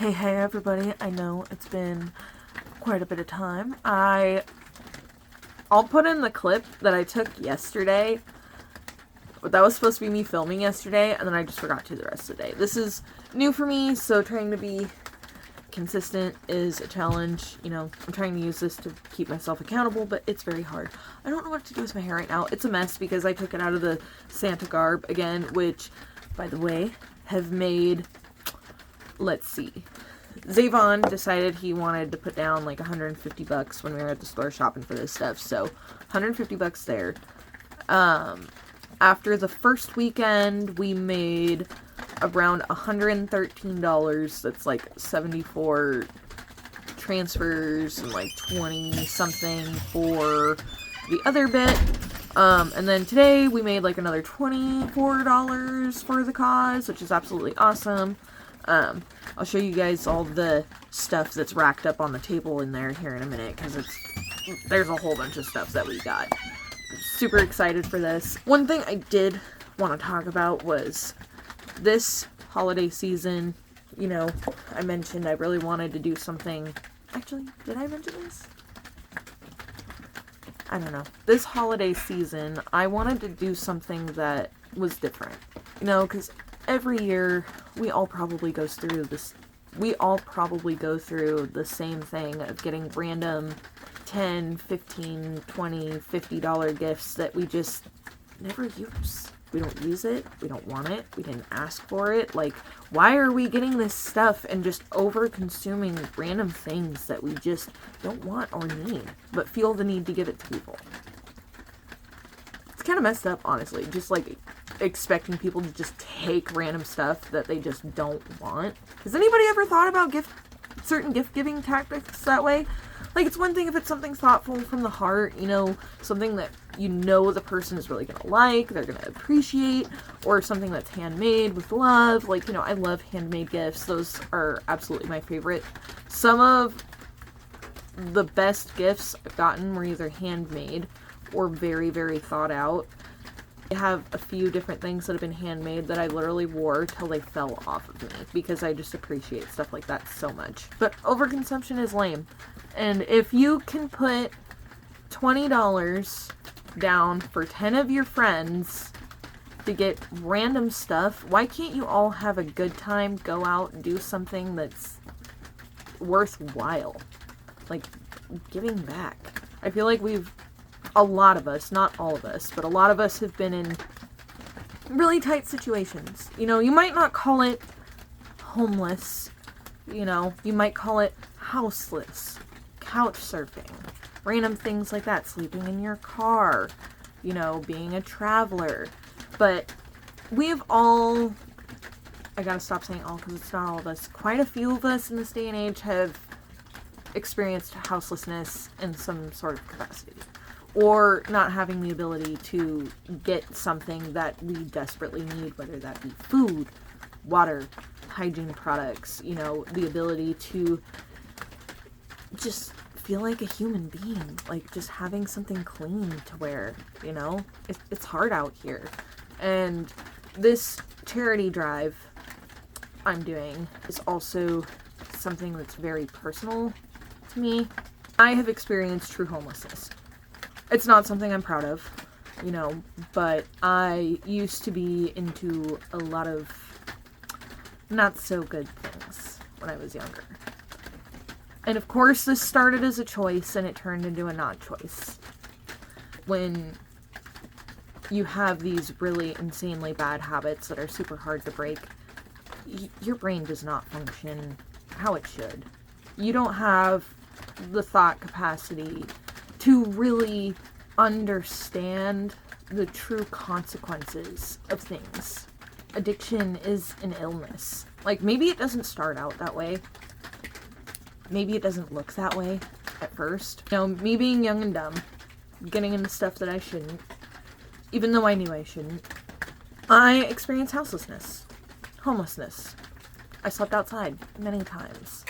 Hey everybody, I know it's been quite a bit of time. I'll put in the clip that I took yesterday. That was supposed to be me filming yesterday, and then I just forgot to the rest of the day. This is new for me, so trying to be consistent is a challenge. You know, I'm trying to use this to keep myself accountable, but it's very hard. I don't know what to do with my hair right now. It's a mess because I took it out of the Santa garb again, which, by the way, have made... Let's see. Zavon decided he wanted to put down like $150 when we were at the store shopping for this stuff. So $150 there. After the first weekend, we made around $113. That's like 74 transfers and like 20 something for the other bit. And then today we made like another $24 for the cause, which is absolutely awesome. I'll show you guys all the stuff that's racked up on the table in there here in a minute, because there's a whole bunch of stuff that we got. Super excited for this. One thing I did want to talk about was this holiday season. You know, I mentioned I really wanted to do something. Actually, did I mention this? I don't know. This holiday season, I wanted to do something that was different. You know, because every year we all probably go through this. We all probably go through the same thing of getting random $10, $15, $20, $50 gifts that we just never use. We don't use it. We don't want it. We didn't ask for it. Like, why are we getting this stuff and just over-consuming random things that we just don't want or need, but feel the need to give it to people? It's kind of messed up, honestly. Just, like, expecting people to just take random stuff that they just don't want. Has anybody ever thought about certain gift-giving tactics that way? Like, it's one thing if it's something thoughtful from the heart, you know, something that you know the person is really gonna like, they're gonna appreciate, or something that's handmade with love. Like, you know, I love handmade gifts. Those are absolutely my favorite. Some of the best gifts I've gotten were either handmade or very, very thought out. I have a few different things that have been handmade that I literally wore till they fell off of me because I just appreciate stuff like that so much. But overconsumption is lame. And if you can put $20 down for 10 of your friends to get random stuff, why can't you all have a good time, go out and do something that's worthwhile? Like, giving back. I feel like a lot of us, not all of us, but a lot of us have been in really tight situations. You know, you might not call it homeless, you know, you might call it houseless, couch surfing, random things like that, sleeping in your car, you know, being a traveler. But we've all, I gotta stop saying all because it's not all of us, quite a few of us in this day and age have experienced houselessness in some sort of capacity. Or not having the ability to get something that we desperately need, whether that be food, water, hygiene products, you know, the ability to just feel like a human being, like just having something clean to wear, you know? It's hard out here. And this charity drive I'm doing is also something that's very personal to me. I have experienced true homelessness. It's not something I'm proud of, you know, but I used to be into a lot of not so good things when I was younger. And of course, this started as a choice and it turned into a not choice. When you have these really insanely bad habits that are super hard to break, your brain does not function how it should. You don't have the thought capacity to really understand the true consequences of things. Addiction is an illness. Like, maybe it doesn't start out that way. Maybe it doesn't look that way at first. You know, me being young and dumb, getting into stuff that I shouldn't, even though I knew I shouldn't, I experienced houselessness, homelessness. I slept outside many times.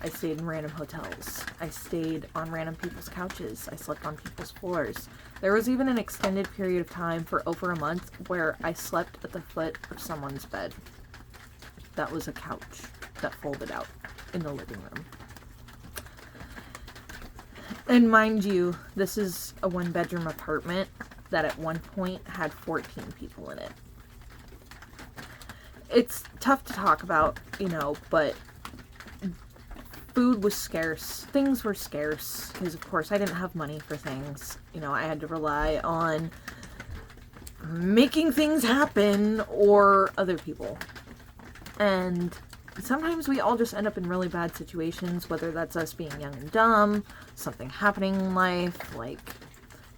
I stayed in random hotels. I stayed on random people's couches. I slept on people's floors. There was even an extended period of time for over a month where I slept at the foot of someone's bed. That was a couch that folded out. in the living room. And mind you, this is a 1-bedroom apartment that at one point had 14 people in it. It's tough to talk about, you know, but food was scarce. Things were scarce because, of course, I didn't have money for things. You know, I had to rely on making things happen or other people. And sometimes we all just end up in really bad situations, whether that's us being young and dumb, something happening in life, like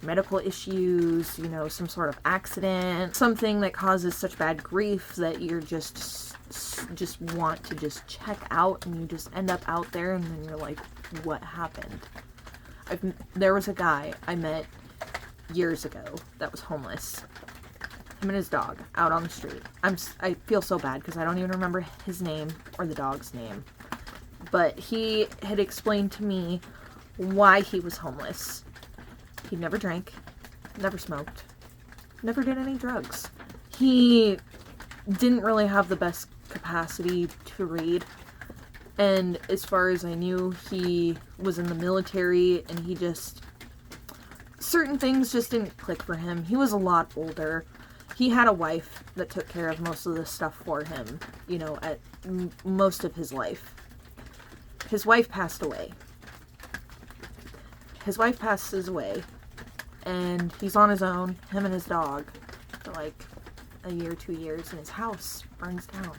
medical issues, you know, some sort of accident, something that causes such bad grief that you're just want to just check out, and you just end up out there, and then you're like, what happened? There was a guy I met years ago that was homeless. Him and his dog out on the street. I feel so bad because I don't even remember his name or the dog's name. But he had explained to me why he was homeless. He never drank, never smoked, never did any drugs. He didn't really have the best capacity to read. And as far as I knew, he was in the military, and he just... certain things just didn't click for him. He was a lot older. He had a wife that took care of most of this stuff for him, you know, at most of his life. His wife passed away. His wife passes away, and he's on his own, him and his dog, for like a year, 2 years, and his house burns down.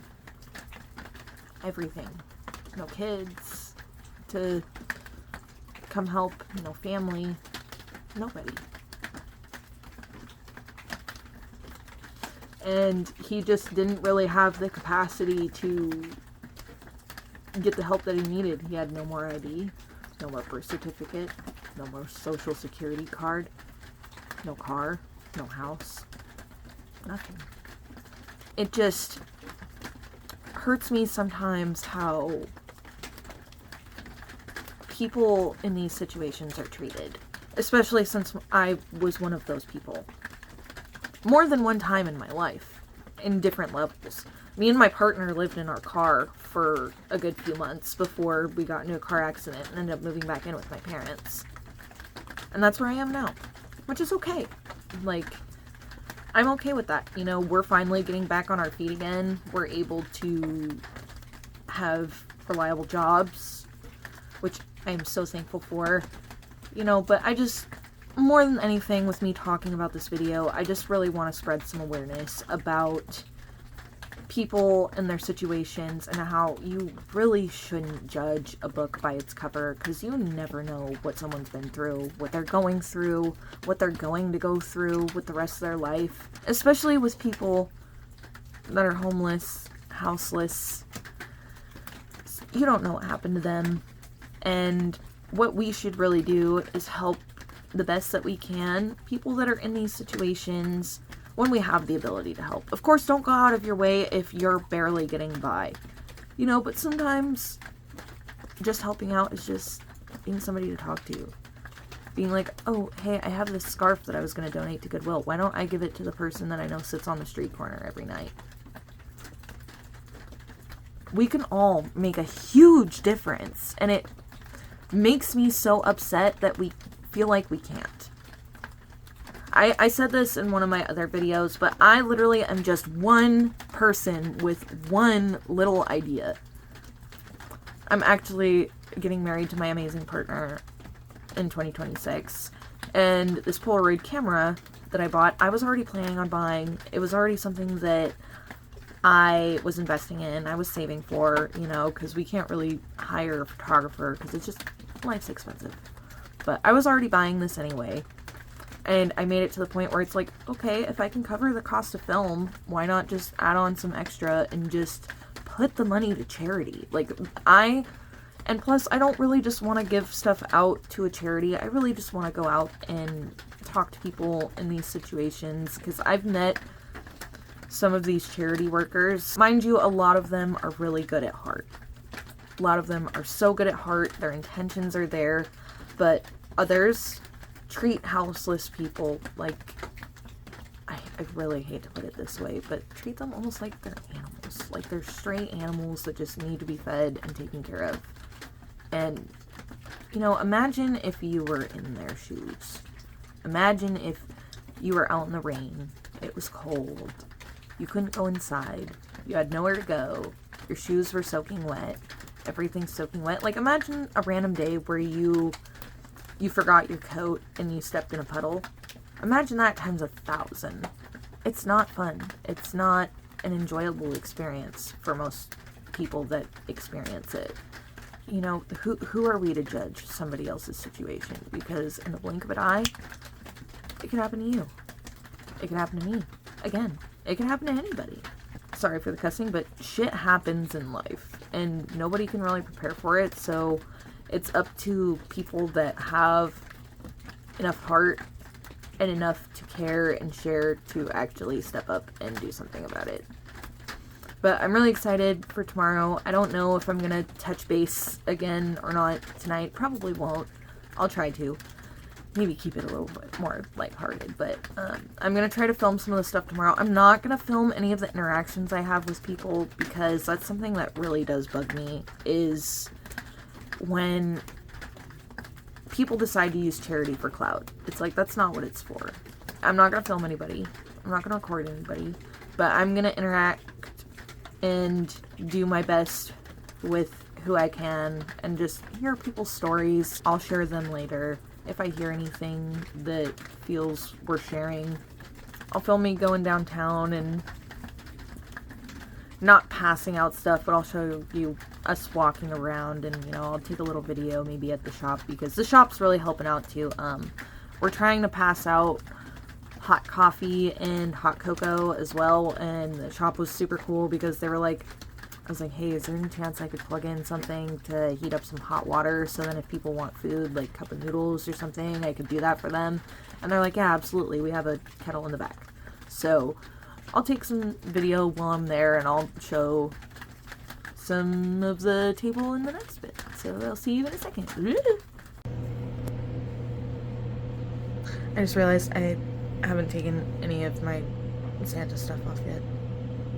Everything. No kids to come help, no family, nobody. And he just didn't really have the capacity to get the help that he needed. He had no more ID, no more birth certificate, no more social security card, no car, no house, nothing. It just hurts me sometimes how people in these situations are treated, especially since I was one of those people. More than one time in my life, in different levels. Me and my partner lived in our car for a good few months before we got into a car accident and ended up moving back in with my parents. And that's where I am now, which is okay. Like, I'm okay with that. You know, we're finally getting back on our feet again. We're able to have reliable jobs, which I am so thankful for. You know, but I just... more than anything with me talking about this video, I just really want to spread some awareness about people and their situations and how you really shouldn't judge a book by its cover, because you never know what someone's been through, what they're going through, what they're going to go through with the rest of their life, especially with people that are homeless, houseless. You don't know what happened to them, and what we should really do is help the best that we can people that are in these situations when we have the ability to help. Of course, don't go out of your way if you're barely getting by, you know, but sometimes just helping out is just being somebody to talk to. Being like, oh, hey, I have this scarf that I was going to donate to Goodwill. Why don't I give it to the person that I know sits on the street corner every night? We can all make a huge difference, and it makes me so upset that we feel like we can't. I said this in one of my other videos, but I literally am just one person with one little idea. I'm actually getting married to my amazing partner in 2026, and this Polaroid camera that I bought, I was already planning on buying. It was already something that I was investing in, I was saving for, you know, because we can't really hire a photographer because it's just, life's expensive. But I was already buying this anyway, and I made it to the point where it's like, okay, if I can cover the cost of film, why not just add on some extra and just put the money to charity? Like, and plus, I don't really just want to give stuff out to a charity. I really just want to go out and talk to people in these situations, because I've met some of these charity workers. Mind you, a lot of them are really good at heart. A lot of them are so good at heart, their intentions are there, but others treat houseless people like, I really hate to put it this way, but treat them almost like they're animals. Like, they're stray animals that just need to be fed and taken care of. And, you know, imagine if you were in their shoes. Imagine if you were out in the rain. It was cold. You couldn't go inside. You had nowhere to go. Your shoes were soaking wet. Everything's soaking wet. Like, imagine a random day where you forgot your coat and you stepped in a puddle. Imagine that times 1,000. It's not fun. It's not an enjoyable experience for most people that experience it. You know, who are we to judge somebody else's situation? Because in the blink of an eye, it can happen to you. It can happen to me. Again, it can happen to anybody. Sorry for the cussing, but shit happens in life, and nobody can really prepare for it, so it's up to people that have enough heart and enough to care and share to actually step up and do something about it. But I'm really excited for tomorrow. I don't know if I'm going to touch base again or not tonight. Probably won't. I'll try to. Maybe keep it a little bit more lighthearted. But I'm going to try to film some of the stuff tomorrow. I'm not going to film any of the interactions I have with people, because that's something that really does bug me, is when people decide to use charity for clout. It's like, that's not what it's for. I'm not going to film anybody. I'm not going to record anybody. But I'm going to interact and do my best with who I can and just hear people's stories. I'll share them later. If I hear anything that feels worth sharing, I'll film me going downtown and not passing out stuff, but I'll show you us walking around, and, you know, I'll take a little video maybe at the shop, because the shop's really helping out too. We're trying to pass out hot coffee and hot cocoa as well, and the shop was super cool because they were like, I was like, hey, is there any chance I could plug in something to heat up some hot water, so then if people want food, like cup of noodles or something, I could do that for them? And they're like, yeah, absolutely, we have a kettle in the back. So I'll take some video while I'm there, and I'll show some of the table in the next bit. So I'll see you in a second. I just realized I haven't taken any of my Santa stuff off yet.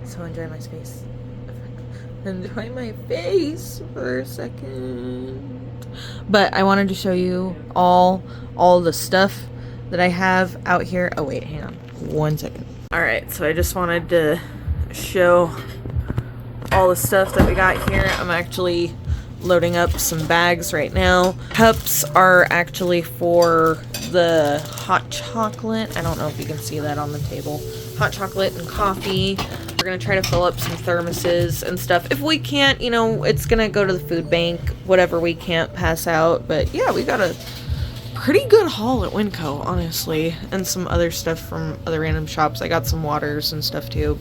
So enjoy my space. Enjoy my face for a second. But I wanted to show you all the stuff that I have out here. Oh wait, hang on 1 second. Alright, so I just wanted to show all the stuff that we got here. I'm actually loading up some bags right now. Cups are actually for the hot chocolate. I don't know if you can see that on the table. Hot chocolate and coffee. We're gonna try to fill up some thermoses and stuff. If we can't, you know, it's gonna go to the food bank, whatever we can't pass out. But yeah, we got a pretty good haul at Winco, honestly, and some other stuff from other random shops. I got some waters and stuff too.